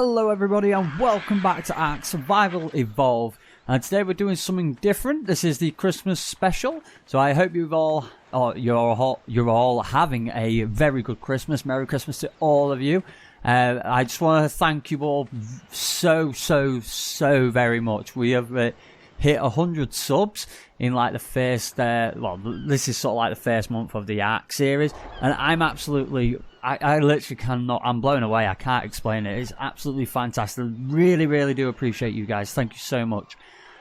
Hello everybody and welcome back to Ark Survival Evolved, and today we're doing something different. This is the Christmas special, so I hope you're all having a very good Christmas. Merry Christmas to all of you. I just want to thank you all so very much. We have hit 100 subs in like the first this is sort of like the first month of the Ark series, and I'm absolutely I literally cannot, I'm blown away. I can't explain it. It's absolutely fantastic. Really do appreciate you guys. Thank you so much.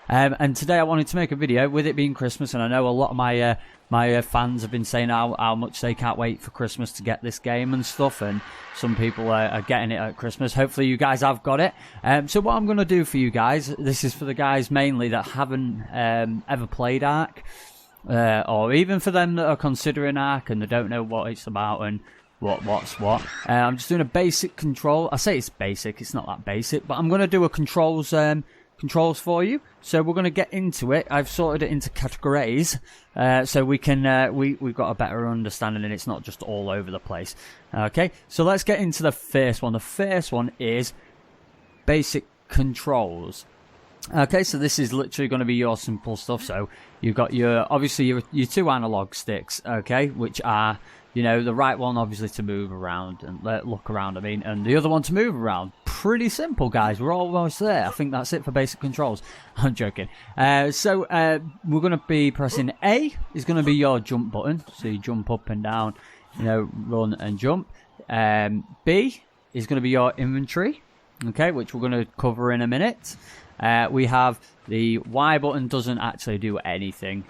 And today I wanted to make a video with it being Christmas, and I know a lot of my fans have been saying how much they can't wait for Christmas to get this game and stuff, and some people are getting it at Christmas. Hopefully you guys have got it. So what I'm going to do for you guys, this is for the guys mainly that haven't ever played Ark, or even for them that are considering Ark and they don't know what it's about and what's what. I'm just doing a basic control. I say it's basic, it's not that basic, but I'm going to do a controls for you. So we're going to get into it. I've sorted it into categories, so we can we've got a better understanding and it's not just all over the place. Okay, so let's get into the first one. The first one is basic controls. Okay, so this is literally going to be your simple stuff. So you've got obviously your two analog sticks, okay, which are, you know, the right one obviously to move around and look around, I mean, and the other one to move around. Pretty simple, guys. We're almost there. I think that's it for basic controls. I'm joking. So we're going to be pressing A is going to be your jump button. So you jump up and down, you know, run and jump. B is going to be your inventory, okay, which we're going to cover in a minute. We have the Y button, doesn't actually do anything.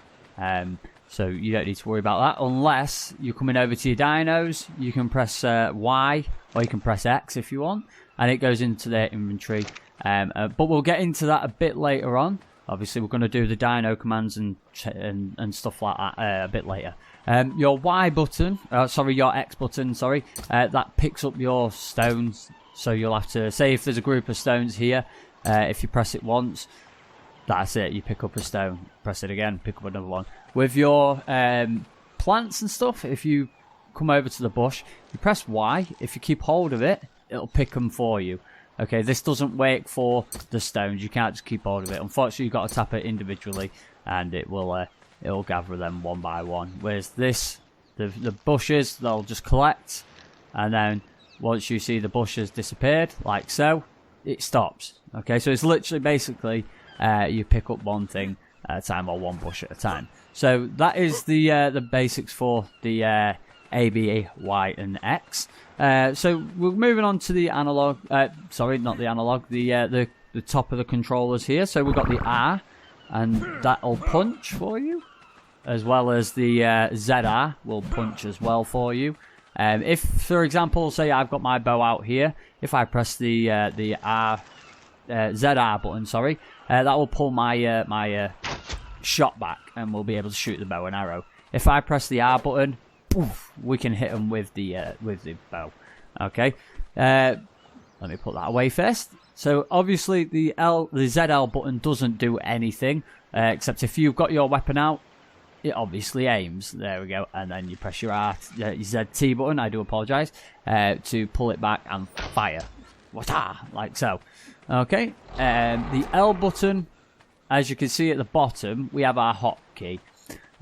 So you don't need to worry about that unless you're coming over to your dinos. You can press Y or you can press X if you want, and it goes into their inventory. But we'll get into that a bit later on. Obviously, we're going to do the Dino Commands and stuff like that a bit later. Your Y button, your X button, that picks up your stones. So you'll have to say if there's a group of stones here, if you press it once, that's it, you pick up a stone. Press it again, pick up another one. With your plants and stuff, if you come over to the bush, you press Y. If you keep hold of it, it'll pick them for you. Okay, this doesn't wait for the stones. You can't just keep hold of it. Unfortunately, you've got to tap it individually, and it'll gather them one by one. Whereas this, the bushes, they'll just collect, and then once you see the bushes disappeared, like so, it stops. Okay, so it's literally basically you pick up one thing at a time, or one bush at a time. So that is the basics for the A, B, Y, and X. So we're moving on to the analog. Sorry, not the analog. The top of the controllers here. So we've got the R, and that'll punch for you, as well as the ZR will punch as well for you. If, for example, say I've got my bow out here, if I press the ZR button, that will pull my my shot back, and we'll be able to shoot the bow and arrow. If I press the R button, poof, we can hit them with the bow. Okay, let me put that away first. So obviously the ZL button doesn't do anything, except if you've got your weapon out, it obviously aims. There we go, and then you press your ZT button. I do apologise, to pull it back and fire. Wata, like so. Okay, the L button, as you can see at the bottom, we have our hotkey.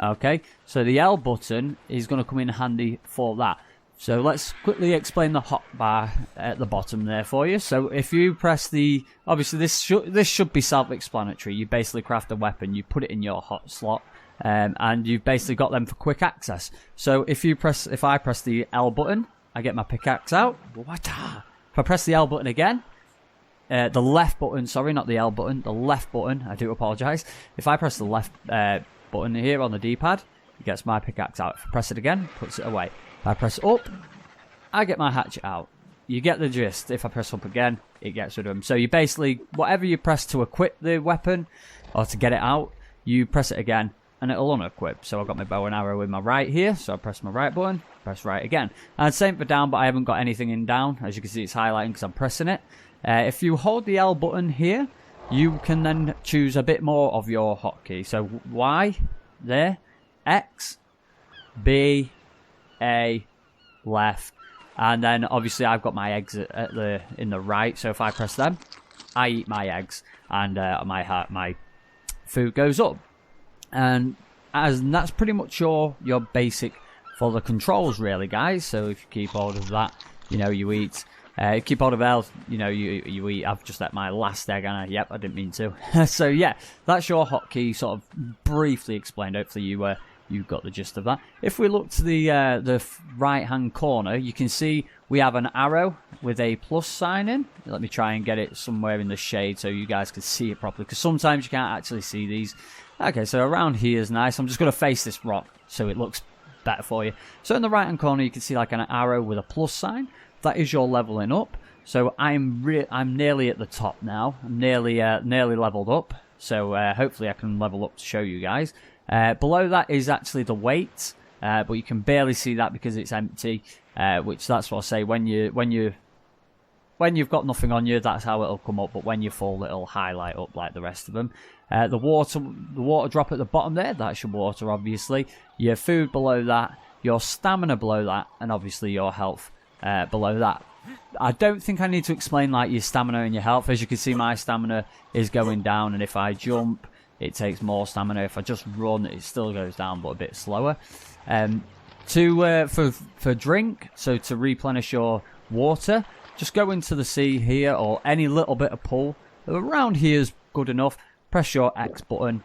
Okay, so the L button is going to come in handy for that. So let's quickly explain the hotbar at the bottom there for you. So if you press the, obviously this should be self-explanatory. You basically craft a weapon, you put it in your hot slot, and you've basically got them for quick access. So if I press the L button, I get my pickaxe out. Wata. If I press the L button again, the left button, sorry, not the L button, the left button, I do apologise. If I press the left button here on the D-pad, it gets my pickaxe out. If I press it again, it puts it away. If I press up, I get my hatchet out. You get the gist. If I press up again, it gets rid of them. So you basically, whatever you press to equip the weapon, or to get it out, you press it again, and it'll unequip. So I've got my bow and arrow in my right here, so I press my right button, press right again. And same for down, but I haven't got anything in down. As you can see, it's highlighting because I'm pressing it. If you hold the L button here, you can then choose a bit more of your hotkey. So Y, there, X, B, A, left, And then obviously I've got my eggs in the right. So if I press them, I eat my eggs, and my food goes up. And that's pretty much your basic for the controls, really, guys. So if you keep hold of that, you know, you eat. Keep hold of health, you know, you eat. I've just ate my last egg, and yep, I didn't mean to. So yeah, that's your hotkey, sort of briefly explained. Hopefully you got the gist of that. If we look to the right hand corner, you can see we have an arrow with a plus sign in. Let me try and get it somewhere in the shade so you guys can see it properly, because sometimes you can't actually see these. Okay, so around here is nice. I'm just going to face this rock so it looks better for you. So in the right hand corner, you can see like an arrow with a plus sign. That is your leveling up. So I'm nearly at the top now. I'm nearly leveled up. So hopefully I can level up to show you guys. Below that is actually the weight, but you can barely see that because it's empty. Which that's what I say, when you've got nothing on you, that's how it'll come up. But when you're full, it'll highlight up like the rest of them. The water drop at the bottom there, that's your water, obviously. Your food below that, your stamina below that, and obviously your health below that. I don't think I need to explain like your stamina and your health. As you can see, my stamina is going down, and if I jump, it takes more stamina. If I just run, it still goes down, but a bit slower. For drink, so to replenish your water, just go into the sea here, or any little bit of pool around here is good enough. Press your X button,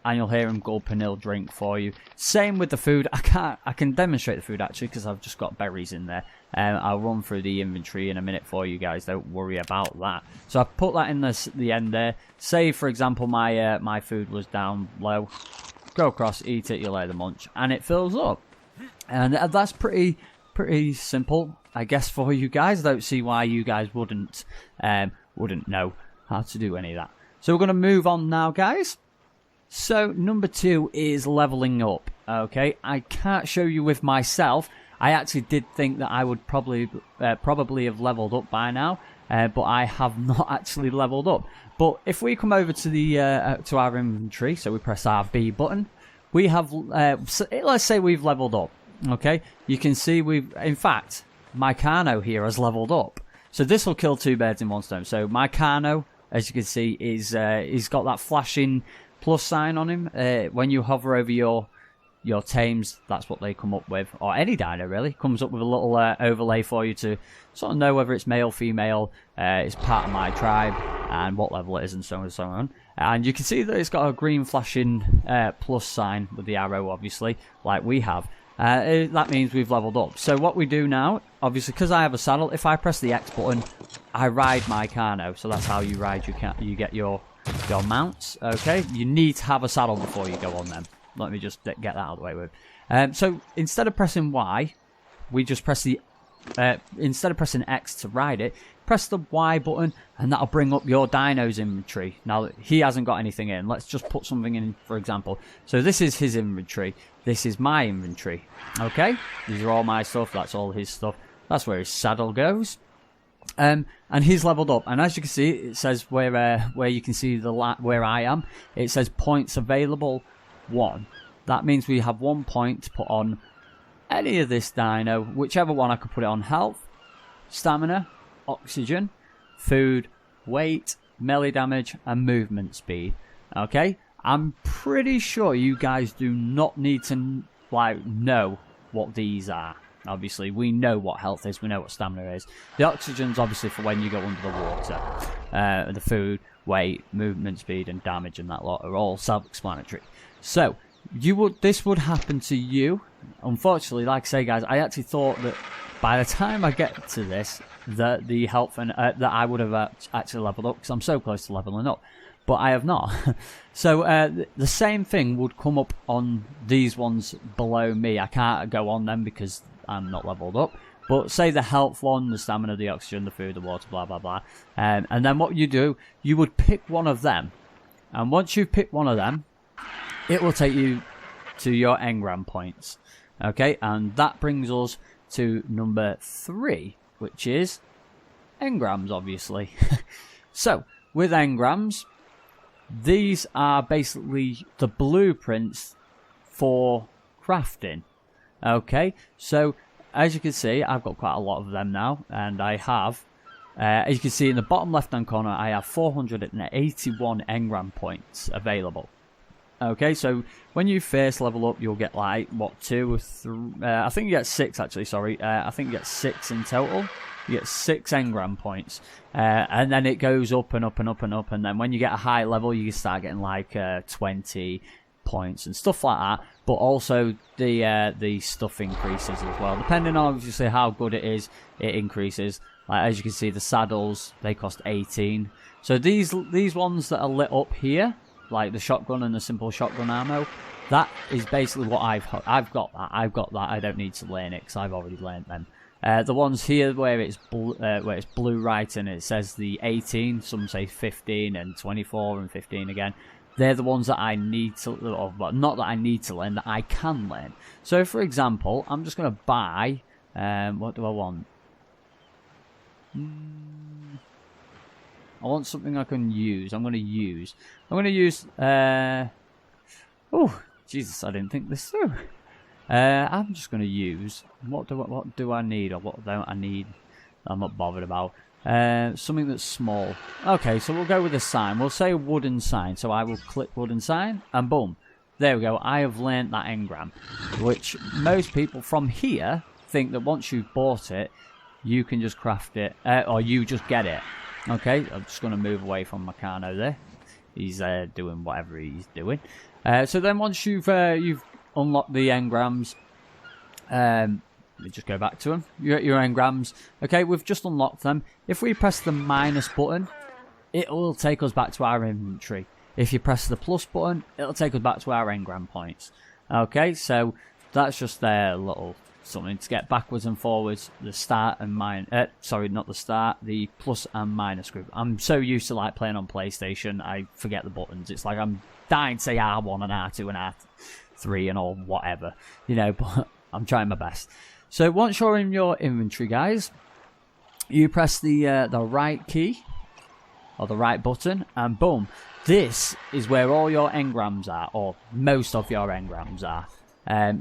and you'll hear him gulp and he'll drink for you. Same with the food. I can demonstrate the food actually, because I've just got berries in there. I'll run through the inventory in a minute for you guys. Don't worry about that. So I've put that in the end there. Say for example my food was down low. Go across, eat it, you'll hear the munch, and it fills up. And that's pretty simple, I guess, for you guys. I don't see why you guys wouldn't know how to do any of that. So we're going to move on now, guys. So number 2 is leveling up. Okay, I can't show you with myself. I actually did think that I would probably have leveled up by now, but I have not actually leveled up. But if we come over to the to our inventory, so we press our B button, we have let's say we've leveled up. Okay, you can see in fact, my Carno here has leveled up. So this will kill 2 birds in one stone. So my Carno, as you can see, is he's got that flashing plus sign on him. When you hover over your tames, that's what they come up with, or any dino really comes up with a little overlay for you to sort of know whether it's male, female, it's part of my tribe, and what level it is, and so on and so on. And you can see that it's got a green flashing plus sign with the arrow, obviously, like we have. That means we've leveled up. So what we do now, obviously, because I have a saddle, if I press the X button, I ride my Carno. So that's how you ride you get your mounts. Okay, you need to have a saddle before you go on them. Let me just get that out of the way with. So instead of pressing Y, we just press the instead of pressing X to ride it, press the Y button, and that'll bring up your dino's inventory. Now he hasn't got anything in. Let's just put something in, for example. So this is his inventory. This is my inventory. Okay, these are all my stuff. That's all his stuff. That's where his saddle goes. And he's leveled up, and as you can see, it says where you can see where I am. It says points available 1. That means we have 1 point to put on any of this dino, whichever one I could put it on: health, stamina, oxygen, food, weight, melee damage, and movement speed. Okay, I'm pretty sure you guys do not need to know what these are. Obviously, we know what health is, we know what stamina is. The oxygen's obviously for when you go under the water. The food, weight, movement speed, and damage, and that lot are all self-explanatory. So this would happen to you. Unfortunately, like I say, guys, I actually thought that by the time I get to this, that the health and that I would have actually leveled up, because I'm so close to leveling up, but I have not. So the same thing would come up on these ones below me. I can't go on them because I'm not leveled up. But say the health one, the stamina, the oxygen, the food, the water, blah blah blah, and then what you do, you would pick one of them, and once you've picked one of them, it will take you to your engram points. Okay, and that brings us to number 3, which is engrams, obviously. So with engrams, these are basically the blueprints for crafting. Okay, so as you can see, I've got quite a lot of them now, and I have, as you can see in the bottom left-hand corner, I have 481 engram points available. Okay, so when you first level up, you'll get like, what, 2 or 3, I think you get 6 actually, sorry, I think you get 6 in total. You get 6 engram points, and then it goes up and up and up and up, and then when you get a high level, you start getting like 20 points and stuff like that. But also the stuff increases as well, depending on obviously how good it is. It increases. Like as you can see, the saddles, they cost 18. So these ones that are lit up here, like the shotgun and the simple shotgun ammo, that is basically what I've got that. I don't need to learn it because I've already learned them. The ones here where it's blue writing, it says the 18, some say 15 and 24 and 15 again. They're the ones that I need to, or not that I need to learn, that I can learn. So for example, I'm just going to buy, what do I want? I want something I can use. I'm going to use, oh, Jesus, I didn't think this through. I'm just going to use, what do I need, or what don't I need? I'm not bothered about. Something that's small. Okay, so we'll go with a sign. We'll say a wooden sign. So I will click wooden sign, and boom. There we go. I have learnt that engram, which most people from here think that once you've bought it, you can just craft it, or you just get it. Okay, I'm just going to move away from Meccano there. He's doing whatever he's doing. So then once you've unlocked the engrams, let me just go back to them. Your engrams. Okay, we've just unlocked them. If we press the minus button, it will take us back to our inventory. If you press the plus button, it'll take us back to our engram points. Okay, so that's just their little something to get backwards and forwards. The start and sorry, not the start. The plus and minus group. I'm so used to like playing on PlayStation, I forget the buttons. It's like I'm dying to say R1 and R2 and R3 and all whatever, you know. But I'm trying my best. So once you're in your inventory, guys, you press the right key or the right button, and boom, this is where all your engrams are, or most of your engrams are.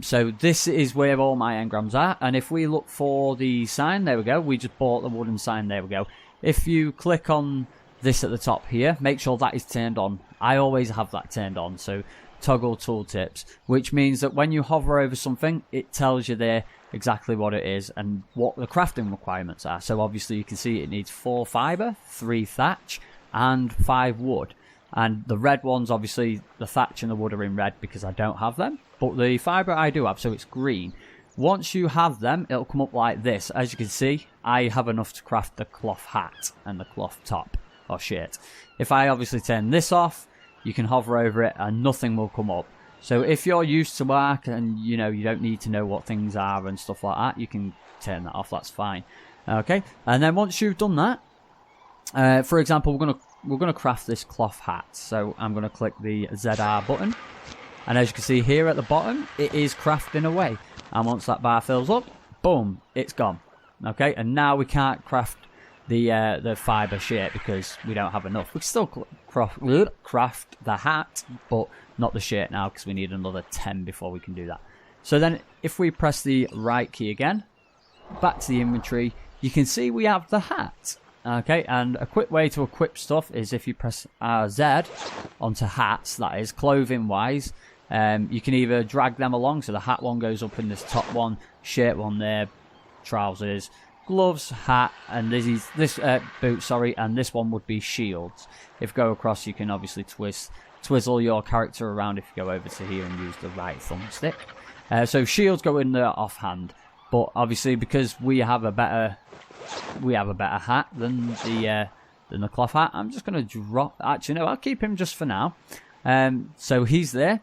So this is where all my engrams are, and if we look for the sign, there we go. We just bought the wooden sign. There we go. If you click on this at the top here, make sure that is turned on. I always have that turned on. So toggle tooltips, which means that when you hover over something, it tells you there exactly what it is and what the crafting requirements are. So obviously you can see it needs 4 fiber, 3 thatch, and 5 wood. And the red ones, obviously the thatch and the wood are in red because I don't have them, but the fiber I do have, so it's green. Once you have them, it'll come up like this. As you can see, I have enough to craft the cloth hat and the cloth top or shirt. If I obviously turn this off, you can hover over it and nothing will come up. So if you're used to work and you know you don't need to know what things are and stuff like that, you can turn that off. That's fine. Okay, and then once you've done that, for example, we're gonna craft this cloth hat. So I'm gonna click the ZR button, and as you can see here at the bottom, it is crafting away. And once that bar fills up, boom, it's gone. Okay, and now we can't craft the fiber shirt because we don't have enough. We can still craft the hat, but not the shirt now because we need another 10 before we can do that. So then if we press the right key again, back to the inventory, you can see we have the hat. Okay, and a quick way to equip stuff is if you press Z onto hats, that is clothing wise. You can either drag them along, so the hat one goes up in this top one, shirt one there, trousers, gloves, hat, and this boots, sorry, and this one would be shields. If you go across, you can obviously twizzle your character around if you go over to here and use the right thumbstick. So shields go in there offhand, but obviously because we have a better hat than the cloth hat, I'm just going to drop. Actually, no, I'll keep him just for now. So he's there.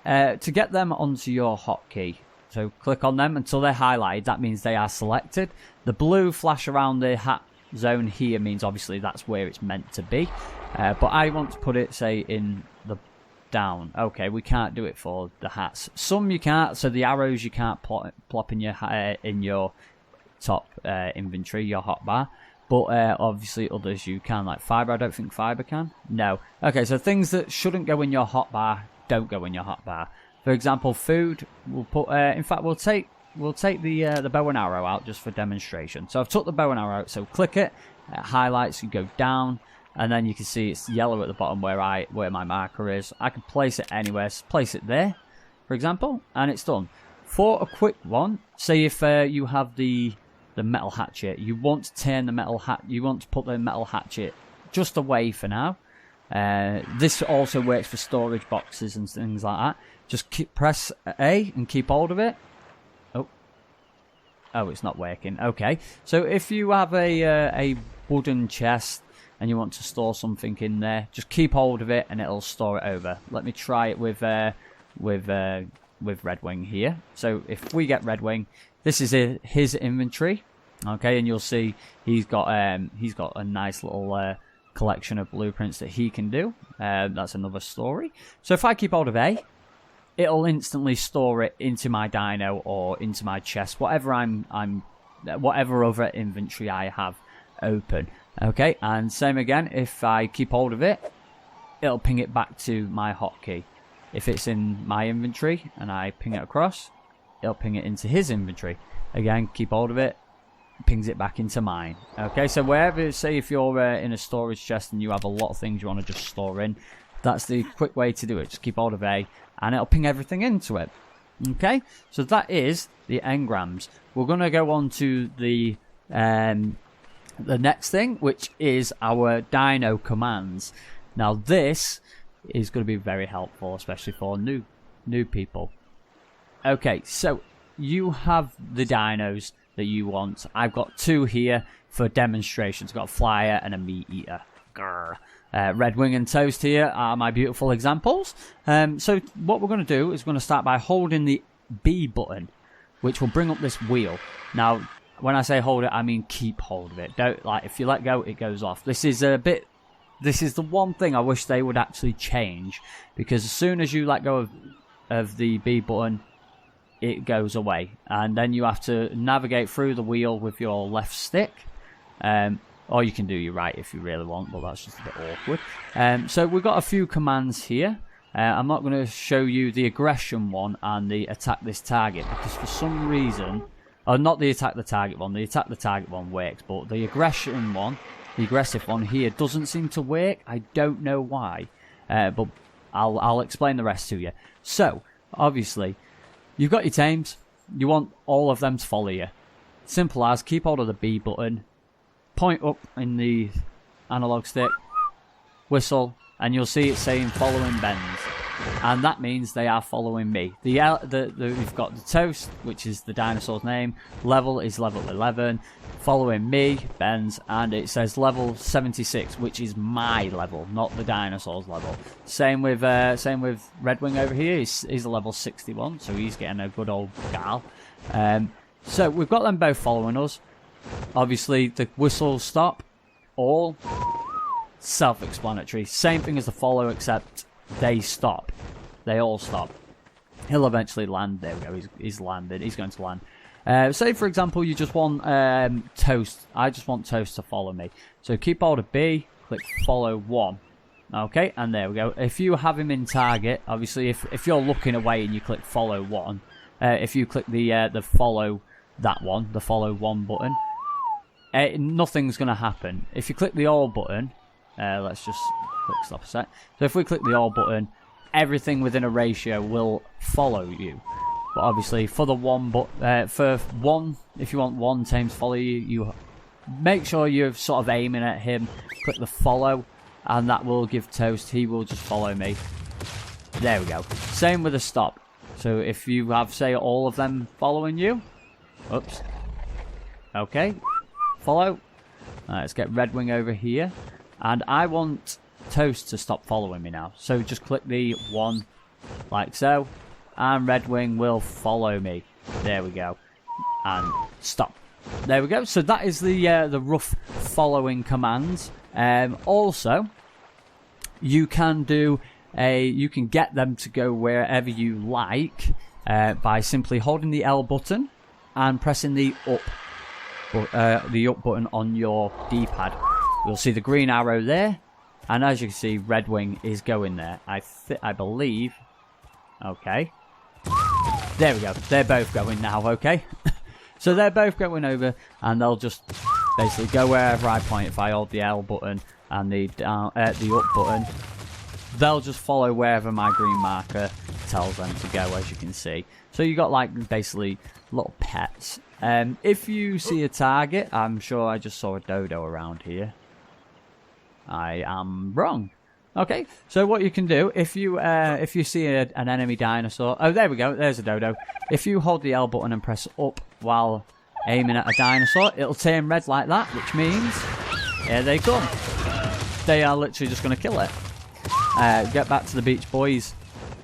To get them onto your hotkey, so click on them until they're highlighted. That means they are selected. The blue flash around the hat zone here means obviously that's where it's meant to be. But I want to put it, say, in the down. Okay, we can't do it for the hats. Some you can't. So the arrows you can't plop in your top inventory, your hotbar. But obviously others you can, like fiber. I don't think fiber can. No. Okay, so things that shouldn't go in your hotbar don't go in your hotbar. For example, food. We'll put. In fact, we'll take we'll take the bow and arrow out just for demonstration. So I've took the bow and arrow out, so click it, highlights, you go down, and then you can see it's yellow at the bottom where my marker is. I can place it anywhere, place it there, for example, and it's done. For a quick one, say if you have the metal hatchet, you want to turn the metal you want to put the metal hatchet just away for now. This also works for storage boxes and things like that. Just press A and keep hold of it. Oh, it's not working. Okay, so if you have a wooden chest and you want to store something in there, just keep hold of it and it'll store it over. Let me try it with Redwing here. So if we get Redwing, this is his inventory. Okay, and you'll see he's got a nice little collection of blueprints that he can do. That's another story. So if I keep hold of A, it'll instantly store it into my dino or into my chest, whatever whatever other inventory I have open. Okay, and same again, if I keep hold of it, it'll ping it back to my hotkey. If it's in my inventory and I ping it across, it'll ping it into his inventory. Again, keep hold of it, pings it back into mine. Okay, so wherever, say if you're in a storage chest and you have a lot of things you want to just store in, that's the quick way to do it. Just keep hold of A and it'll ping everything into it. Okay, so that is the engrams. We're going to go on to the next thing, which is our Dino Commands. Now this is going to be very helpful, especially for new people. Okay, so you have the dinos that you want. I've got two here for demonstrations. I've got a flyer and a meat eater. Grr. Redwing and Toast here are my beautiful examples. So what we're going to do is we're going to start by holding the B button, which will bring up this wheel. Now, when I say hold it, I mean keep hold of it. Don't, like, if you let go, it goes off. This is the one thing I wish they would actually change, because as soon as you let go of the B button, it goes away, and then you have to navigate through the wheel with your left stick. Or you can do your right if you really want, but that's just a bit awkward. So we've got a few commands here. I'm not going to show you the aggression one and the attack this target, because for some reason, not the attack the target one, the attack the target one works, but the aggression one, the aggressive one here, doesn't seem to work. I don't know why, but I'll explain the rest to you. So, obviously, you've got your tames. You want all of them to follow you. Simple as, keep hold of the B button, point up in the analog stick, whistle, and you'll see it saying following Benz, and that means they are following me. We've got the Toast, which is the dinosaur's name. Level is level 11, following me, Benz, and it says level 76, which is my level, not the dinosaur's level. Same with Redwing over here. He's a level 61, so he's getting a good old gal. So we've got them both following us. Obviously, the whistle stop, all self-explanatory. Same thing as the follow, except they stop. They all stop. He'll eventually land. There we go. He's landed. He's going to land. Say, for example, you just want Toast. I just want Toast to follow me. So keep hold of B, click follow 1. Okay, and there we go. If you have him in target, obviously, if you're looking away and you click follow 1, if you click the follow that one, the follow 1 button, nothing's going to happen. If you click the all button, let's just click stop a sec. So if we click the all button, everything within a ratio will follow you. But obviously, for the if you want one tame to follow you, you make sure you're sort of aiming at him. Click the follow, and that will give Toast. He will just follow me. There we go. Same with the stop. So if you have, say, all of them following you, oops. Okay. Follow. Let's get Redwing over here. And I want Toast to stop following me now. So just click the 1, like so. And Redwing will follow me. There we go. And stop. There we go. So that is the rough following commands. Also, you can get them to go wherever you like by simply holding the L button and pressing the up button on your D-pad. You'll see the green arrow there, and as you can see, Redwing is going there. I believe. Okay. There we go. They're both going now, okay? So they're both going over, and they'll just basically go wherever I point. If I hold the L button and the up button, they'll just follow wherever my green marker tells them to go, as you can see. So you got like basically little pets. If you see a target, I'm sure I just saw a dodo around here. I am wrong. Okay, so what you can do, if you see an enemy dinosaur... Oh, there we go, there's a dodo. If you hold the L button and press up while aiming at a dinosaur, it'll turn red like that, which means... Here they come. They are literally just going to kill it. Get back to the beach, boys.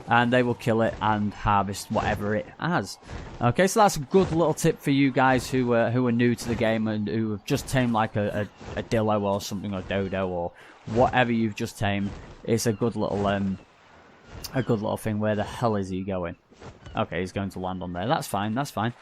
And they will kill it and harvest whatever it has. Okay, so that's a good little tip for you guys who are new to the game and who have just tamed like a dillo or something, or dodo or whatever you've just tamed. It's a good little thing. Where the hell is he going? Okay, he's going to land on there. That's fine. That's fine.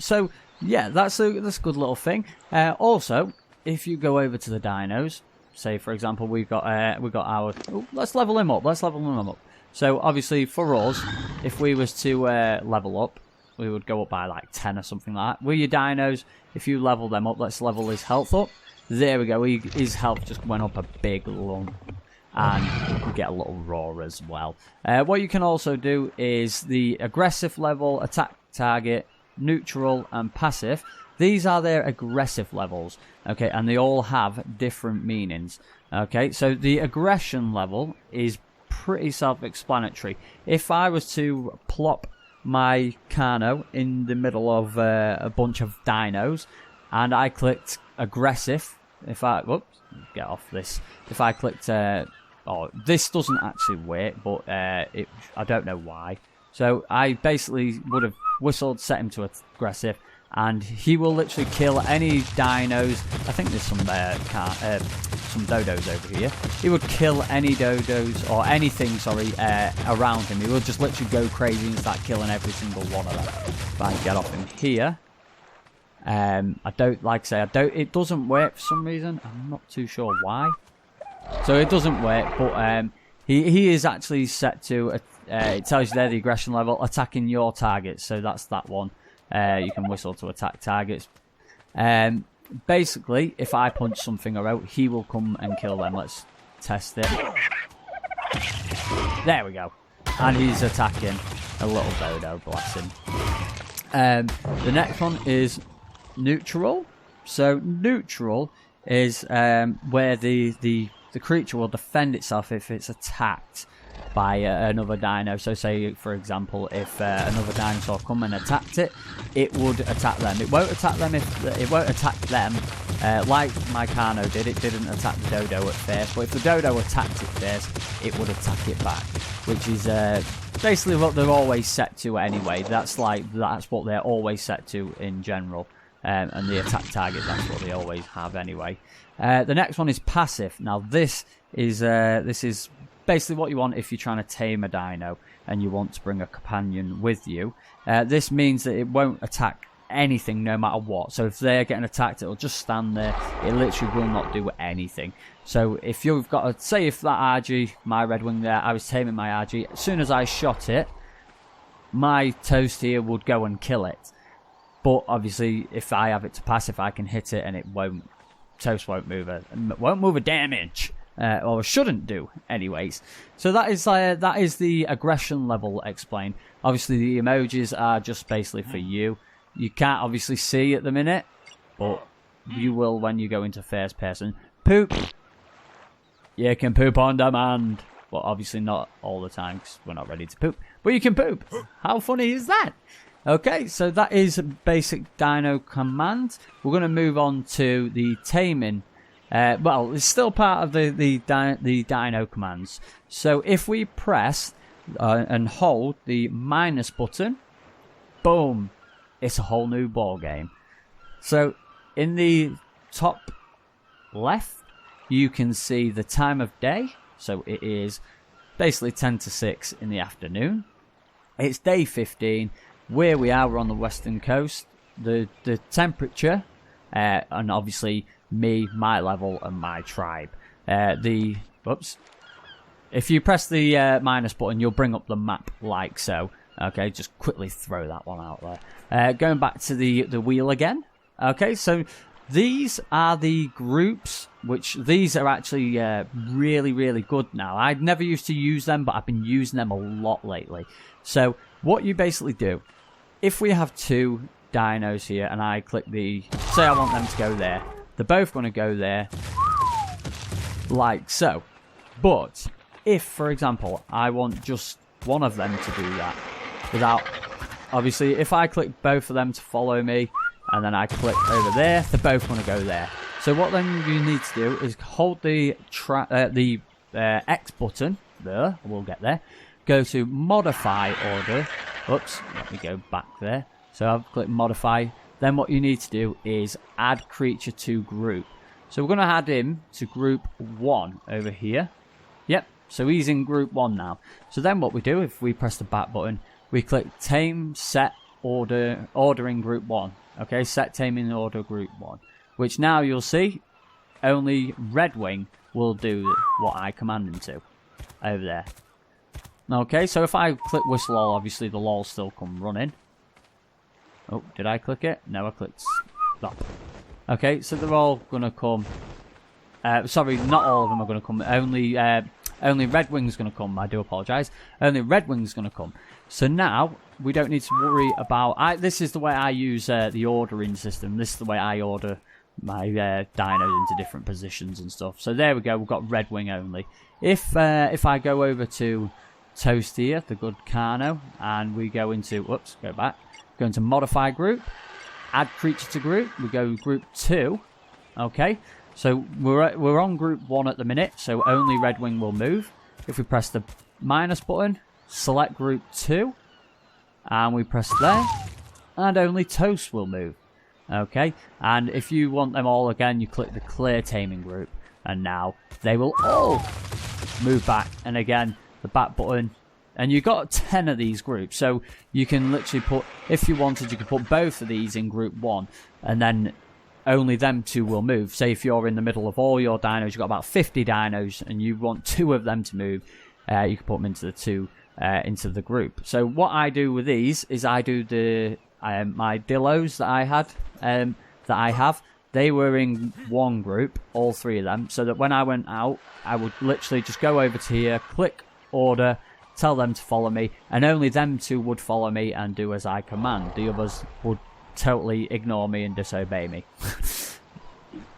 So yeah, that's a good little thing. Also, if you go over to the dinos, say for example we got our. Oh, let's level him up. Let's level him up. So obviously for us, if we was to level up, we would go up by like 10 or something like that. With your dinos, if you level them up, let's level his health up. There we go. His health just went up a big lump. And you get a little roar as well. What you can also do is the aggressive level, attack target, neutral, and passive. These are their aggressive levels, okay, and they all have different meanings. Okay, so the aggression level is pretty self-explanatory. If I was to plop my Carno in the middle of a bunch of dinos, and I clicked aggressive, if I clicked oh, this doesn't actually work, but I don't know why. So I basically would have whistled, set him to aggressive, and he will literally kill any dinos. I think there's some dodos over here. He would kill any dodos or anything, sorry, around him. He will just literally go crazy and start killing every single one of them. If I can get off him here. It doesn't work for some reason. I'm not too sure why. So it doesn't work, but he is actually set to, it tells you there the aggression level, attacking your targets. So that's that one. You can whistle to attack targets. Basically, if I punch something around, he will come and kill them. Let's test it. There we go. And he's attacking a little dodo, bless him. The next one is neutral. So neutral is where the creature will defend itself if it's attacked by another dino. So say, for example, if another dinosaur come and attacked it, it would attack them. It won't attack them like my Carno did. It didn't attack the dodo at first, but if the dodo attacked it first, it would attack it back, which is basically what they're always set to anyway. That's what they're always set to in general. And the attack target, that's what they always have anyway. The next one is passive. Now this is basically what you want if you're trying to tame a dino and you want to bring a companion with you. This means that it won't attack anything no matter what. So if they're getting attacked, it'll just stand there. It literally will not do anything. So if you've got say if that RG, my Red Wing there, I was taming my RG, as soon as I shot it, my Toast here would go and kill it. But obviously, if I have it to passive, I can hit it and it won't. Toast won't move a damn inch, or shouldn't do, anyways. So that is the aggression level explained. Obviously, the emojis are just basically for you. You can't obviously see at the minute, but you will when you go into first person. Poop. You can poop on demand, but obviously not all the time because we're not ready to poop. But you can poop. How funny is that? Okay, so that is basic Dino Commands. We're going to move on to the Taming. Well, it's still part of the Dino Commands. So if we press and hold the minus button, boom, it's a whole new ball game. So in the top left, you can see the time of day. So it is basically 10 to 6 in the afternoon. It's day 15. Where we are, we're on the western coast. The temperature, and obviously me, my level, and my tribe. If you press the minus button, you'll bring up the map like so. Okay, just quickly throw that one out there. Going back to the wheel again. Okay, so these are the groups, which these are actually really, really good now. I never used to use them, but I've been using them a lot lately. So what you basically do, if we have 2 dinos here and I click say I want them to go there, they're both going to go there like so. But if, for example, I want just one of them to do that without, obviously, if I click both of them to follow me and then I click over there, they're both going to go there. So what then you need to do is hold the X button there, we'll get there, go to modify order. Oops, let me go back there. So I've clicked modify. Then what you need to do is add creature to group. So we're going to add him to group 1 over here. Yep, so he's in group 1 now. So then what we do, if we press the back button, we click tame set order in group 1. Okay, set taming order group 1. Which now you'll see only Red Wing will do what I command him to over there. Okay, so if I click whistle all, obviously the lol still come running. Oh, did I click it? No, I clicked stop. Okay, so they're all gonna come. Sorry, not all of them are gonna come. Only Red Wing's gonna come. I do apologise. Only Red Wing's gonna come. So now we don't need to worry about. This is the way I use the ordering system. This is the way I order my dinos into different positions and stuff. So there we go. We've got Red Wing only. If I go over to Toast here, the good Carno, and we go into whoops, go back. Go into modify group, add creature to group. We go group 2. Okay, so we're on group 1 at the minute, so only Red Wing will move. If we press the minus button, select group 2, and we press there, and only Toast will move. Okay, and if you want them all again, you click the clear taming group, and now they will all move back. And again, the back button. And you've got 10 of these groups, so you can literally put, if you wanted, you could put both of these in group 1, and then only them 2 will move. Say if you're in the middle of all your dinos, you've got about 50 dinos, and you want 2 of them to move, you can put them into the 2, into the group. So what I do with these is I do the my Dillos that I have, they were in one group, all 3 of them, so that when I went out, I would literally just go over to here, click order, tell them to follow me, and only them 2 would follow me and do as I command. The others would totally ignore me and disobey me.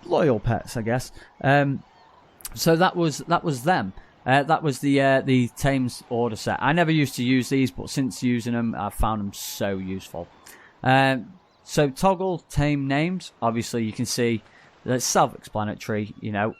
Loyal pets, I guess. So that was them. That was the Tames order set. I never used to use these, but since using them, I've found them so useful. So toggle tame names. Obviously, you can see that's self-explanatory. You know,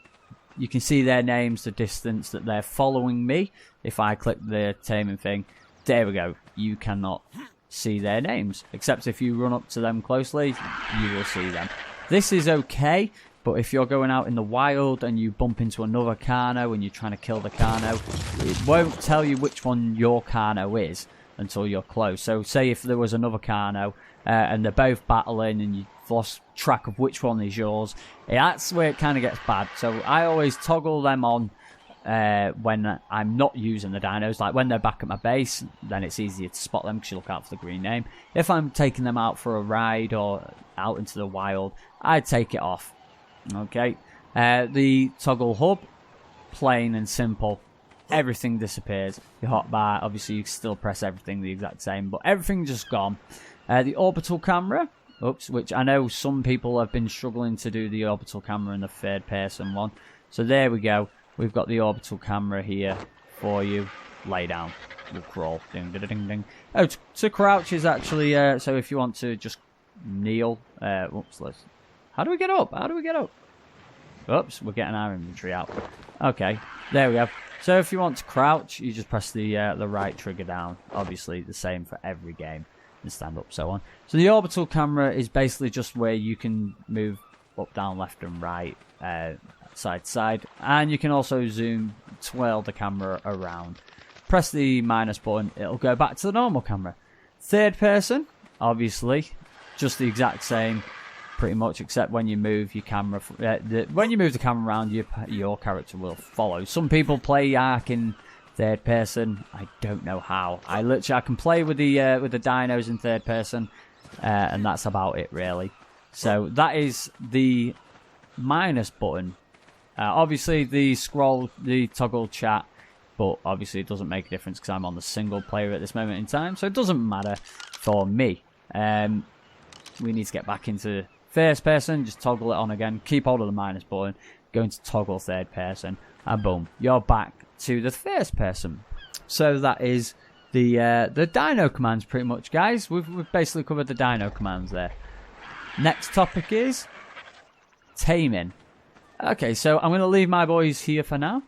you can see their names, the distance that they're following me. If I click the taming thing, there we go. You cannot see their names, except if you run up to them closely, you will see them. This is okay, but if you're going out in the wild and you bump into another Carno and you're trying to kill the Carno, it won't tell you which one your Carno is until you're close. So say if there was another Carno and they're both battling and you've lost track of which one is yours, that's where it kind of gets bad. So I always toggle them on when I'm not using the dinos. Like when they're back at my base, then it's easier to spot them because you look out for the green name. If I'm taking them out for a ride or out into the wild, I take it off. Okay, the toggle hub, plain and simple. Everything disappears. Your hotbar, obviously you can still press everything the exact same, but everything's just gone. The orbital camera, which I know some people have been struggling to do the orbital camera in the third person one. So there we go. We've got the orbital camera here for you. Lay down. We'll crawl. Ding, ding, ding, ding. Oh, to crouch is actually, so if you want to just kneel. Oops, how do we get up? How do we get up? Oops, we're getting our inventory out. Okay, there we go. So if you want to crouch, you just press the right trigger down. Obviously, the same for every game. And stand up, so on. So the orbital camera is basically just where you can move up, down, left and right, side to side. And you can also zoom, twirl the camera around. Press the minus button, it'll go back to the normal camera. Third person, obviously, just the exact same, pretty much, except when you move your camera, when you move the camera around, your character will follow. Some people play Ark in third person, I don't know how. I can play with the dinos in third person, and that's about it really. So that is the minus button. Obviously the toggle chat, but obviously it doesn't make a difference because I'm on the single player at this moment in time, so it doesn't matter for me. We need to get back into first person, just toggle it on again, keep hold of the minus button, go into toggle third person, and boom, you're back to the first person. So that is the Dino Commands pretty much, guys. We've basically covered the Dino Commands there. Next topic is Taming. Okay, so I'm going to leave my boys here for now.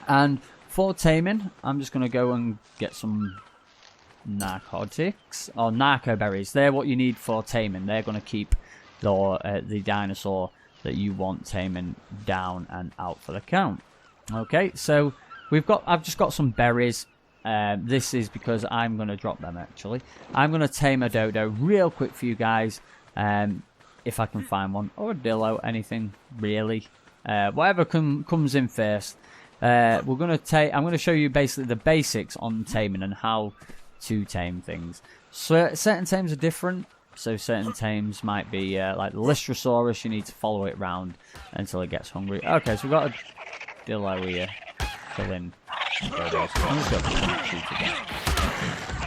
And for Taming, I'm just going to go and get some narcotics or narco berries. They're what you need for Taming. They're going to keep the dinosaur that you want taming down and out for the count. Okay, so I've just got some berries. This is because I'm going to drop them actually. I'm going to tame a dodo real quick for you guys. If I can find one, or a dillo, anything really. Whatever comes in first. I'm going to show you basically the basics on taming and how to tame things. So certain tames are different. So certain tames might be like the Lystrosaurus. You need to follow it around until it gets hungry. Okay, so we've got a dillo here. Killing dodos. I'm just going to shoot again.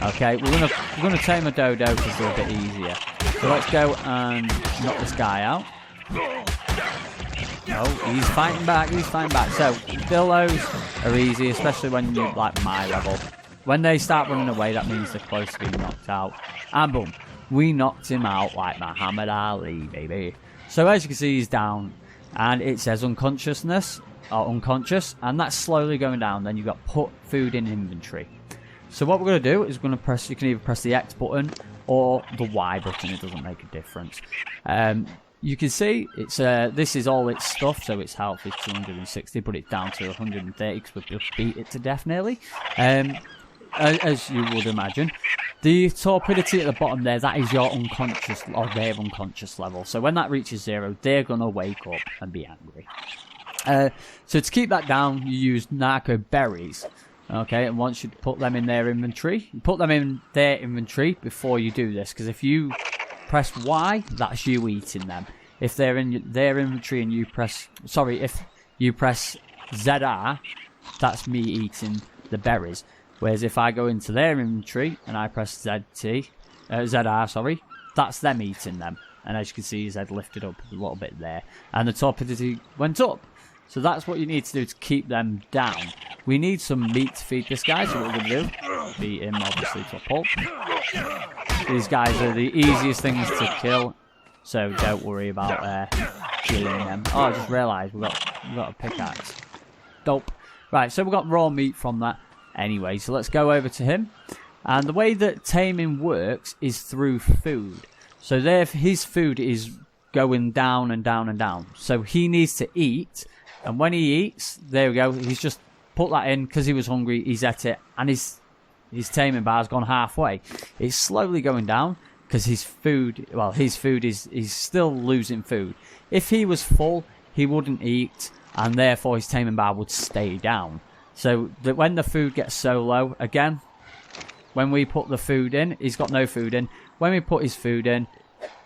Okay, we're gonna tame a dodo because they're a bit easier. So let's go and knock this guy out. Oh, he's fighting back. He's fighting back. So dillos are easy, especially when you're like my level. When they start running away, that means they're close to being knocked out. And boom, we knocked him out like Muhammad Ali, baby. So as you can see, he's down, and it says unconsciousness or unconscious, and that's slowly going down. Then you've got put food in inventory. So what we're going to do is we're going to press. You can either press the X button or the Y button. It doesn't make a difference. You can see it's this is all its stuff. So its health is 260, but it's down to 130 because we've just beat it to death nearly. As you would imagine. The torpidity at the bottom there, that is your unconscious or their unconscious level. So when that reaches 0, they're going to wake up and be angry. So to keep that down, you use narco berries. Okay, and once you put them in their inventory, you put them in their inventory before you do this. Because if you press Y, that's you eating them. If they're in their inventory and you press... Sorry, if you press ZR, that's me eating the berries. Whereas if I go into their inventory and I press ZR, sorry, that's them eating them. And as you can see, his head lifted up a little bit there. And the torpidity went up. So that's what you need to do to keep them down. We need some meat to feed this guy, so what we're going to do, beat him obviously to a pulp. These guys are the easiest things to kill, so don't worry about killing them. Oh, I just realised we've got a pickaxe. Dope. Right, so we've got raw meat from that. Anyway, so let's go over to him. And the way that taming works is through food. So there, his food is going down and down and down. So he needs to eat. And when he eats, there we go. He's just put that in because he was hungry. He's ate it. And his taming bar's gone halfway. It's slowly going down because his food, well, his food he's still losing food. If he was full, he wouldn't eat. And therefore, his taming bar would stay down. So that when the food gets so low, again, when we put the food in, he's got no food in. When we put his food in,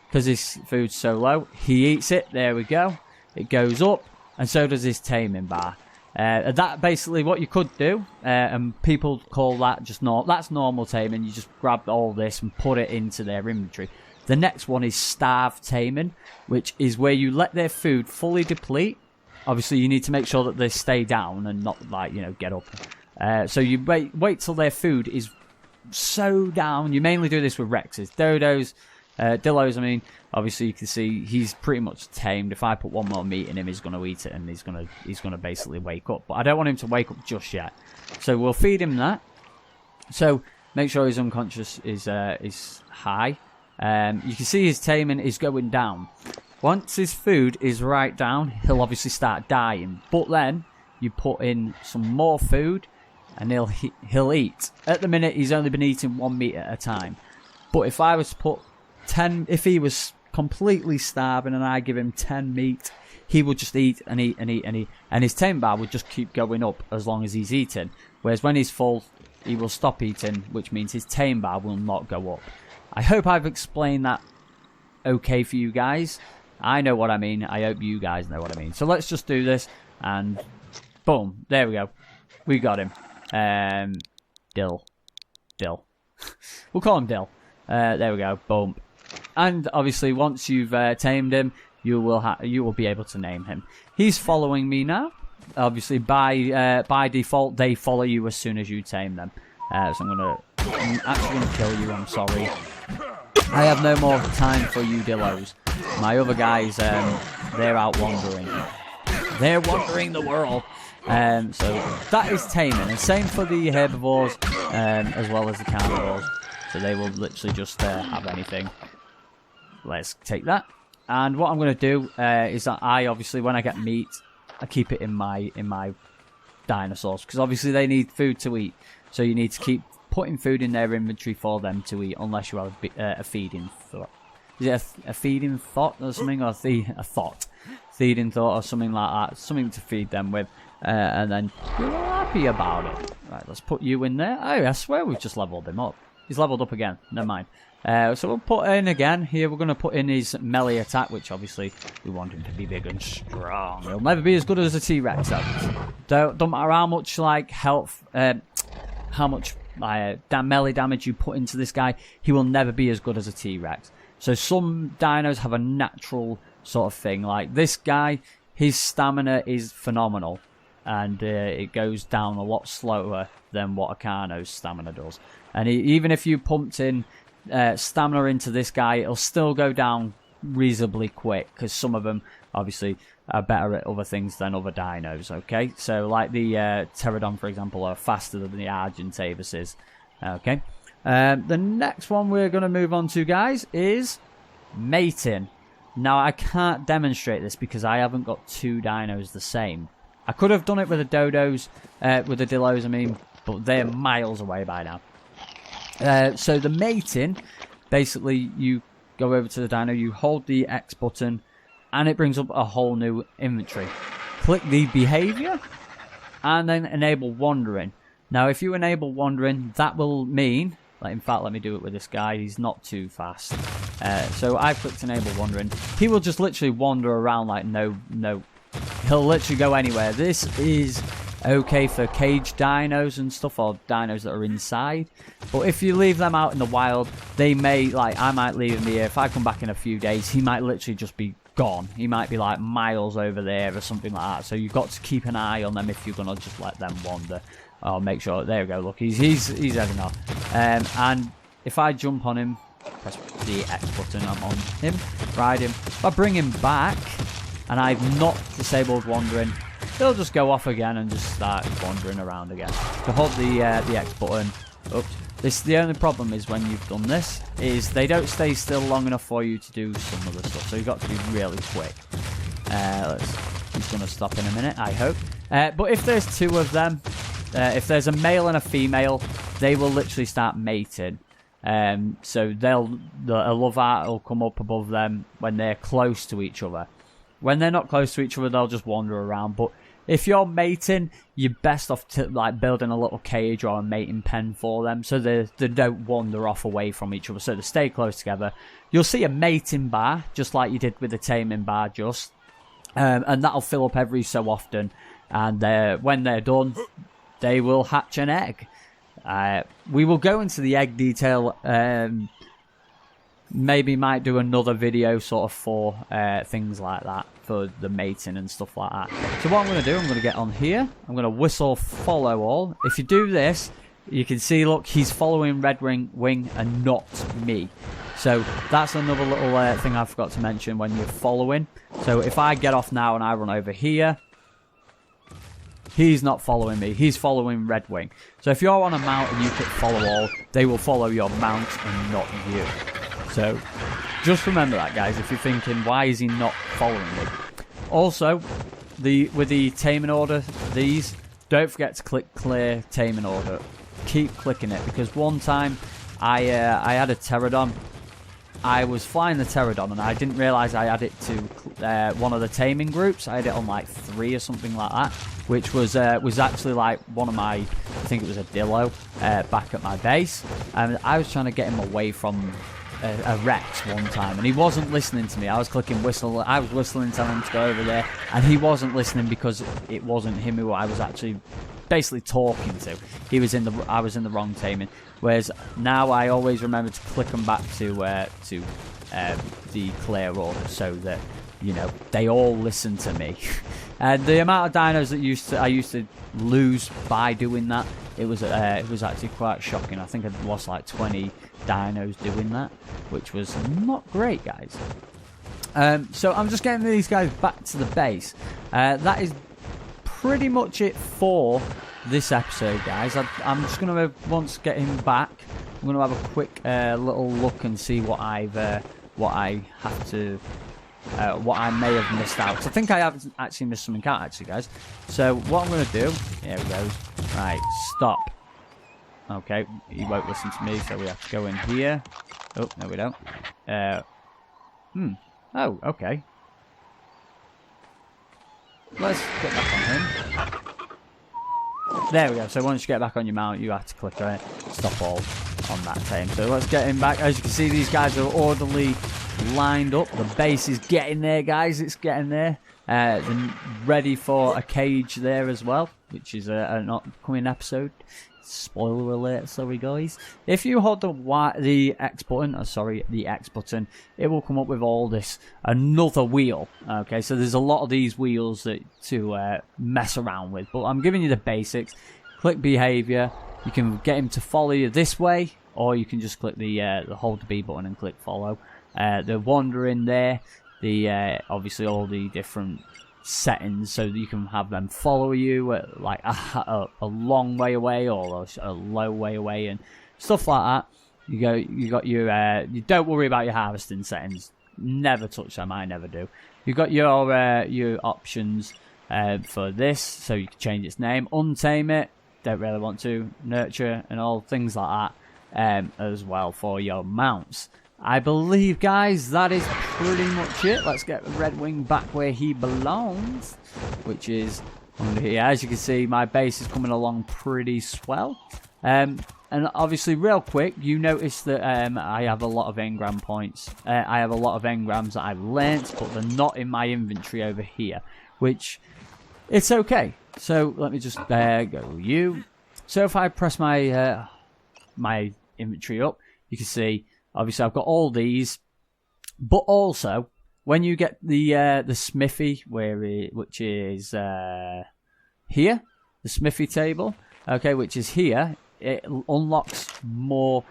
because his food's so low, he eats it. There we go. It goes up, and so does his taming bar. That basically what you could do, and people call that just that's normal taming. You just grab all this and put it into their inventory. The next one is starve taming, which is where you let their food fully deplete. Obviously, you need to make sure that they stay down and not, like, get up. So you wait till their food is so down. You mainly do this with Rexes. Dodos, Dillos, I mean. Obviously, you can see he's pretty much tamed. If I put one more meat in him, he's going to eat it and he's going to basically wake up. But I don't want him to wake up just yet. So we'll feed him that. So make sure his unconscious is high. You can see his taming is going down. Once his food is right down, he'll obviously start dying. But then you put in some more food, and he'll eat. At the minute, he's only been eating 1 meat at a time. But if I was to put 10, if he was completely starving and I give him 10 meat, he will just eat and eat and eat and eat, and his tame bar will just keep going up as long as he's eating. Whereas when he's full, he will stop eating, which means his tame bar will not go up. I hope I've explained that okay for you guys. I know what I mean. I hope you guys know what I mean. So let's just do this, and boom, there we go. We got him. Dill. We'll call him Dill. There we go. Boom. And obviously, once you've tamed him, you will be able to name him. He's following me now. Obviously, by default, they follow you as soon as you tame them. So I'm actually gonna kill you. I'm sorry. I have no more time for you Dillos. My other guys, they're out wandering. They're wandering the world. So that is taming, and same for the herbivores, as well as the carnivores. So they will literally just have anything. Let's take that. And what I'm going to do is that I obviously, when I get meat, I keep it in my dinosaurs, because obviously they need food to eat. So you need to keep putting food in their inventory for them to eat, unless you have a feeding thought. Is it a feeding thought or something, or a thought? Feeding thought or something like that. Something to feed them with. And then you're all happy about it. Right, let's put you in there. Oh, I swear we've just leveled him up. He's leveled up again. Never mind. So we'll put in again. Here we're going to put in his melee attack, which obviously we want him to be big and strong. He'll never be as good as a T-Rex, though. Don't matter how much like health, how much melee damage you put into this guy, he will never be as good as a T-Rex. So some dinos have a natural sort of thing. Like this guy, his stamina is phenomenal, and it goes down a lot slower than what a Carno's stamina does. And even if you pumped in stamina into this guy, it'll still go down reasonably quick, because some of them obviously are better at other things than other dinos. Okay, so like the Pterodon, for example, are faster than the Argentavis. Okay, the next one we're going to move on to, guys, is mating. Now I can't demonstrate this because I haven't got two dinos the same. I could have done it with the dodos, with the dillos, I mean, but they're miles away by now. So the mating, basically you go over to the dino, you hold the X button, and it brings up a whole new inventory. Click the behavior, and then enable wandering. Now if you enable wandering, that will mean, like, in fact, let me do it with this guy, he's not too fast. So I've clicked enable wandering. He will just literally wander around like no. He'll literally go anywhere. This is okay for caged dinos and stuff, or dinos that are inside. But if you leave them out in the wild, they may, like, I might leave him here. If I come back in a few days, he might literally just be gone. He might be like miles over there or something like that. So you've got to keep an eye on them if you're gonna just let them wander. I'll make sure. There we go. Look, he's heading off. And if I jump on him, press the X button, I'm on him, ride him. If I bring him back, and I've not disabled wandering, he'll just go off again and just start wandering around again. To hold the X button, oops. The only problem is when you've done this, is they don't stay still long enough for you to do some other stuff. So you've got to be really quick. He's going to stop in a minute, I hope. But if there's two of them, if there's a male and a female, they will literally start mating. So a love art will come up above them when they're close to each other. When they're not close to each other, they'll just wander around. But if you're mating, you're best off like building a little cage or a mating pen for them, so they don't wander off away from each other. So they stay close together. You'll see a mating bar, just like you did with the taming bar, and that'll fill up every so often. And when they're done, they will hatch an egg. We will go into the egg detail. Maybe might do another video sort of for things like that, for the mating and stuff like that. So what I'm going to do, I'm going to get on here. I'm going to whistle follow all. If you do this, you can see, look, he's following Red Wing and not me. So that's another little thing I forgot to mention when you're following. So if I get off now and I run over here, he's not following me. He's following Red Wing. So if you're on a mount and you click follow all, they will follow your mount and not you. So just remember that, guys, if you're thinking, why is he not following me? Also, with the taming order, don't forget to click clear taming order. Keep clicking it, because one time I had a Pterodon, I was flying the Pterodon and I didn't realise I had it to one of the taming groups. I had it on like 3 or something like that, which was actually like one of my, I think it was a Dillo, back at my base. And I was trying to get him away from a Rex one time, and he wasn't listening to me. I was clicking whistle, I was whistling, telling him to go over there, and he wasn't listening because it wasn't him who I was actually basically talking to. I was in the wrong taming. Whereas now I always remember to click them back to the clear order, so that, you know, they all listen to me. And the amount of dinos that I used to lose by doing that, it was actually quite shocking. I think I lost like 20 dinos doing that, which was not great, guys. So I'm just getting these guys back to the base. That is pretty much it for this episode, guys. I'm just going to, once get him back, I'm going to have a quick little look and see what I have to, what I may have missed out. So I think I have actually missed something out, actually, guys. So what I'm going to do, here we go. Right, stop. Okay, he won't listen to me, so we have to go in here. Oh, no, we don't. Oh, okay. Let's get back on him. There we go. So once you get back on your mount, you have to click on it. Stop all on that tame. So let's get him back. As you can see, these guys are orderly lined up. The base is getting there, guys. It's getting there. They're ready for a cage there as well, which is an upcoming episode. Spoiler alert, sorry guys. If you hold the X button, the X button, it will come up with all this, another wheel. Okay, so there's a lot of these wheels to mess around with, but I'm giving you the basics. Click behavior. You can get him to follow you this way, or you can just click the hold the B button and click follow. The wandering there, obviously all the different settings, so that you can have them follow you at like a long way away or a low way away and stuff like that. You got your you don't worry about your harvesting settings, never touch them. I never do. You've got your options for this, so you can change its name, untame it, don't really want to, nurture, and all things like that, as well for your mounts. I believe, guys, that is pretty much it. Let's get Red Wing back where he belongs, which is under here. As you can see, my base is coming along pretty swell. And obviously, real quick, you notice that I have a lot of engram points. I have a lot of engrams that I've learnt, but they're not in my inventory over here, which it's okay. So let me just go you. So if I press my my inventory up, you can see. Obviously, I've got all these, but also when you get the smithy, which is here, the smithy table, okay, which is here, it unlocks more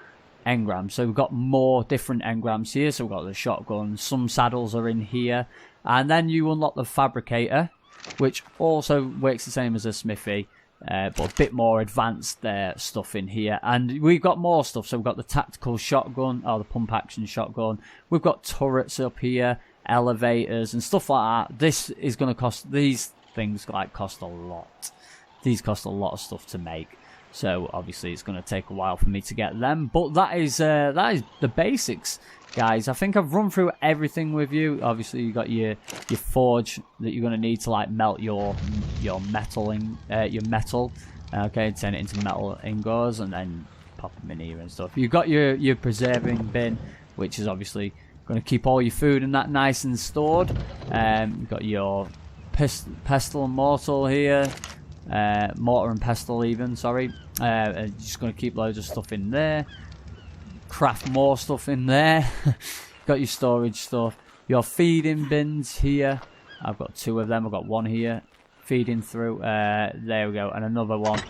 engrams. So we've got more different engrams here. So we've got the shotgun, some saddles are in here, and then you unlock the fabricator, which also works the same as a smithy. But a bit more advanced stuff in here. And we've got more stuff. So we've got the tactical shotgun, or the pump action shotgun. We've got turrets up here, elevators, and stuff like that. This is going to cost, these things cost a lot. These cost a lot of stuff to make. So obviously it's going to take a while for me to get them. But that is the basics, guys. I think I've run through everything with you. Obviously you got your forge that you're going to need to like melt your metal, okay, turn it into metal ingots, and then pop them in here and stuff. You've got your preserving bin, which is obviously going to keep all your food and that nice and stored. You've got your pestle and mortar here. Mortar and pestle even, sorry. Just going to keep loads of stuff in there. Craft more stuff in there. Got your storage stuff. Your feeding bins here. I've got 2 of them. I've got 1 here. Feeding through. There we go. And another one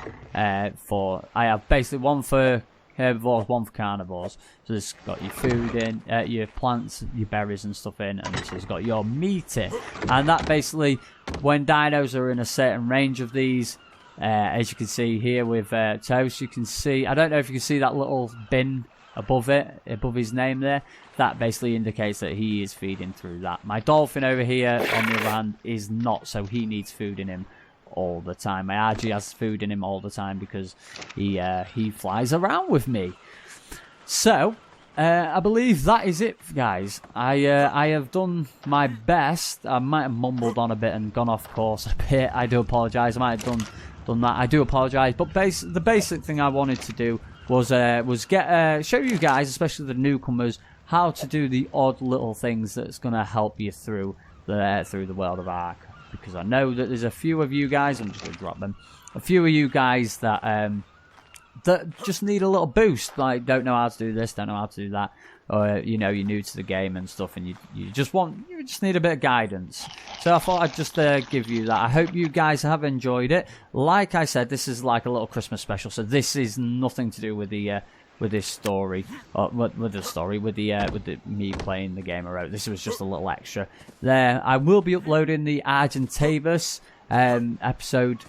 for... I have basically 1 for herbivores, 1 for carnivores. So this has got your food in, your plants, your berries and stuff in, and this has got your meat in. And that basically, when dinos are in a certain range of these, as you can see here with Toast, you can see, I don't know if you can see that little bin above it, above his name there. That basically indicates that he is feeding through that. My dolphin over here, on the other hand, is not, so he needs food in him all the time. My RG has food in him all the time because he flies around with me. So I believe that is it, guys. I have done my best. I might have mumbled on a bit and gone off course a bit. I do apologise. I might have done that. I do apologise. But the basic thing I wanted to do was show you guys, especially the newcomers, how to do the odd little things that's going to help you through the world of Ark. Because I know that there's a few of you guys. I'm just going to drop them. A few of you guys that just need a little boost, like don't know how to do this, don't know how to do that, or you know, you're new to the game and stuff, and you just need a bit of guidance. So I thought I'd just give you that. I hope you guys have enjoyed it. Like I said, this is like a little Christmas special, so this is nothing to do with this story, or with the me playing the game I wrote. This was just a little extra. There, I will be uploading the Argentavis episode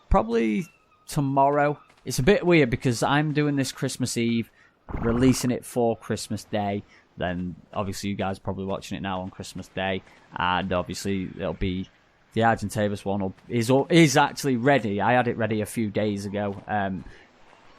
probably tomorrow. It's a bit weird because I'm doing this Christmas Eve, releasing it for Christmas Day. Then obviously you guys are probably watching it now on Christmas Day, and obviously it'll be the Argentavis one is actually ready. I had it ready a few days ago.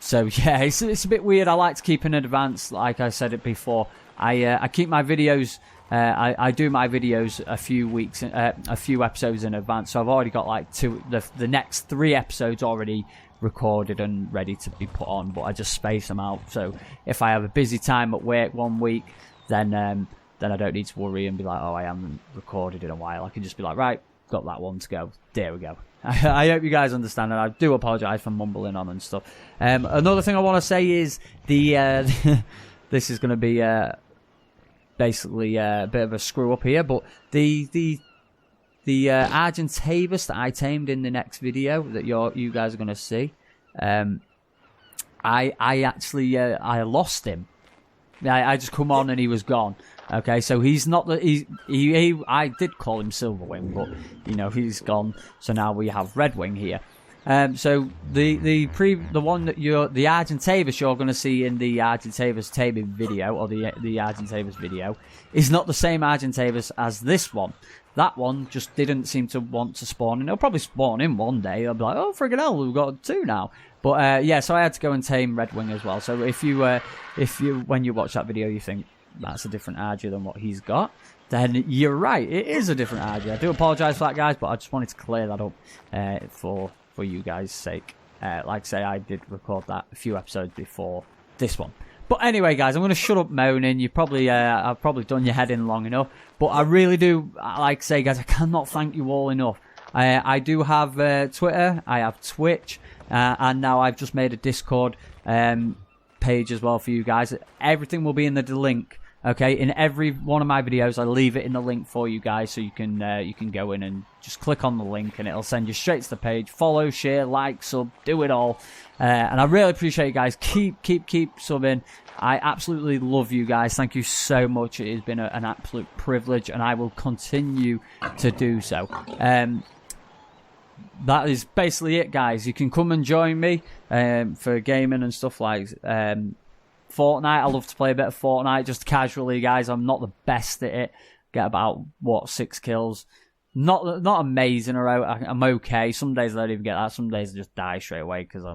So yeah, it's a bit weird. I like to keep in advance, like I said it before. I keep my videos. I do my videos a few episodes in advance. So I've already got like the next 3 episodes already recorded and ready to be put on, but I just space them out. So if I have a busy time at work one week, then I don't need to worry and be like, oh, I haven't recorded in a while. I can just be like, right, got that one to go. There we go. I hope you guys understand, and I do apologise for mumbling on and stuff. Another thing I want to say is this is going to be basically a bit of a screw up here, but the Argentavis that I tamed in the next video that you guys are going to see, I actually I lost him. I just come on and he was gone. Okay, so he's not I did call him Silverwing, but you know he's gone. So now we have Redwing here. So the one that the Argentavis you're going to see in the Argentavis taming video, or the Argentavis video, is not the same Argentavis as this one. That one just didn't seem to want to spawn, and it'll probably spawn in one day. I'll be like, oh friggin' hell, we've got 2 now. But yeah, so I had to go and tame Redwing as well. So if you when you watch that video you think that's a different Argy than what he's got, then you're right, it is a different Argy. I do apologise for that, guys, but I just wanted to clear that up for you guys' sake. Like I say, I did record that a few episodes before this one. But anyway, guys, I'm going to shut up moaning. You probably, I've probably done your head in long enough. But I really do, like I say, guys, I cannot thank you all enough. I do have Twitter, I have Twitch, and now I've just made a Discord page as well for you guys. Everything will be in the link. Okay, in every one of my videos, I leave it in the link for you guys, so you can go in and just click on the link, and it'll send you straight to the page. Follow, share, like, sub, do it all, and I really appreciate you guys. Keep subbing. I absolutely love you guys. Thank you so much. It has been an absolute privilege, and I will continue to do so. That is basically it, guys. You can come and join me for gaming and stuff like Fortnite. I love to play a bit of Fortnite just casually, guys. I'm not the best at it. Get about 6 kills. Not amazing around. I'm okay. Some days I don't even get that. Some days I just die straight away because I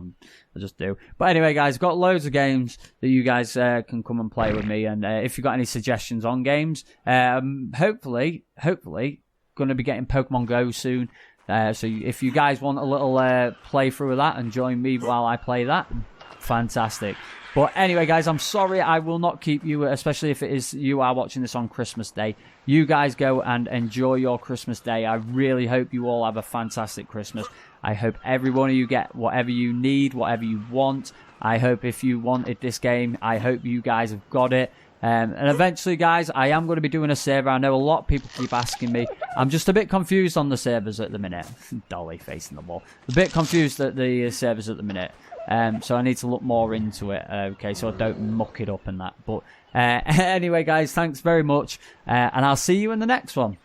just do. But anyway, guys, got loads of games that you guys can come and play with me. And if you've got any suggestions on games, hopefully, going to be getting Pokemon Go soon. So if you guys want a little playthrough of that and join me while I play that, fantastic. But anyway, guys, I'm sorry I will not keep you, especially if it is you are watching this on Christmas Day. You guys go and enjoy your Christmas Day. I really hope you all have a fantastic Christmas. I hope every one of you get whatever you need, whatever you want. I hope if you wanted this game, I hope you guys have got it. And eventually, guys, I am going to be doing a server. I know a lot of people keep asking me. I'm just a bit confused on the servers at the minute. Dolly facing the wall. A bit confused at the servers at the minute. So I need to look more into it, okay, so I don't muck it up and that. But anyway, guys, thanks very much, and I'll see you in the next one.